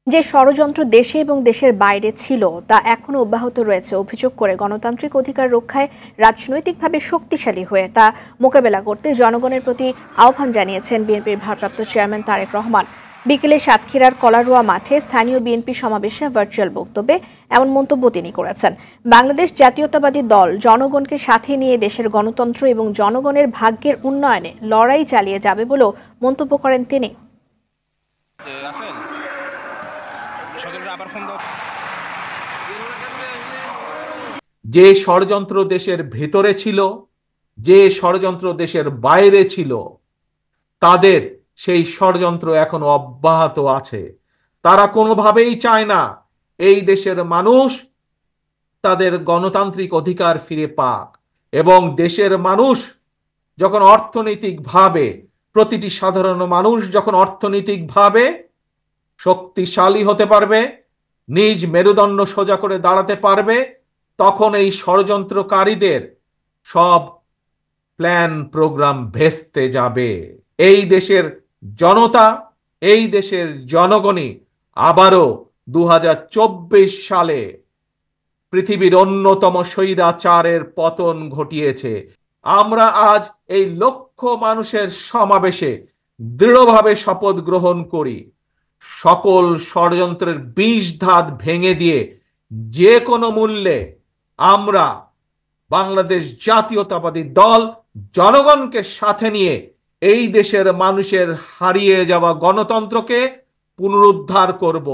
যে ষড়যন্ত্র দেশে এবং দেশের বাইরে ছিল তা এখনো অব্যাহত রয়েছে অভিযোগ করে গণতান্ত্রিক অধিকার রক্ষায় রাজনৈতিকভাবে শক্তিশালী হয়ে তা মোকাবেলা করতে জনগণের প্রতি আহ্বান জানিয়েছেন বিএনপির ভারপ্রাপ্ত চেয়ারম্যান তারেক রহমান। বিকেলে সাতক্ষীরার কলারোয়া মাঠে স্থানীয় বিএনপি সমাবেশে ভার্চুয়াল বক্তব্যে এমন মন্তব্য তিনি করেছেন। বাংলাদেশ জাতীয়তাবাদী দল জনগণকে সাথে নিয়ে দেশের গণতন্ত্র এবং জনগণের ভাগ্যের উন্নয়নে লড়াই চালিয়ে যাবে বলেও মন্তব্য করেন তিনি। যে ষড়যন্ত্র দেশের ভেতরে ছিল, যে ষড়যন্ত্র দেশের বাইরে ছিল, তাদের সেই ষড়যন্ত্র এখনো অব্যাহত আছে। তারা কোনোভাবেই চায় না এই দেশের মানুষ তাদের গণতান্ত্রিক অধিকার ফিরে পাক। এবং দেশের মানুষ যখন অর্থনৈতিকভাবে, প্রতিটি সাধারণ মানুষ যখন অর্থনৈতিকভাবে শক্তিশালী হতে পারবে, নিজ মেরুদণ্ড সোজা করে দাঁড়াতে পারবে, তখন এই ষড়যন্ত্রকারীদের সব প্ল্যান প্রোগ্রাম ভেস্তে যাবে। এই দেশের জনতা, এই দেশের জনগণই আবারও 2024 সালে পৃথিবীর অন্যতম স্বৈরাচারের পতন ঘটিয়েছে। আমরা আজ এই লক্ষ মানুষের সমাবেশে দৃঢ়ভাবে শপথ গ্রহণ করি, সকল ষড়যন্ত্রের বিষধাত ভেঙে দিয়ে যে কোনো মূল্যে আমরা বাংলাদেশ জাতীয়তাবাদী দল জনগণকে সাথে নিয়ে এই দেশের মানুষের হারিয়ে যাওয়া গণতন্ত্রকে পুনরুদ্ধার করব।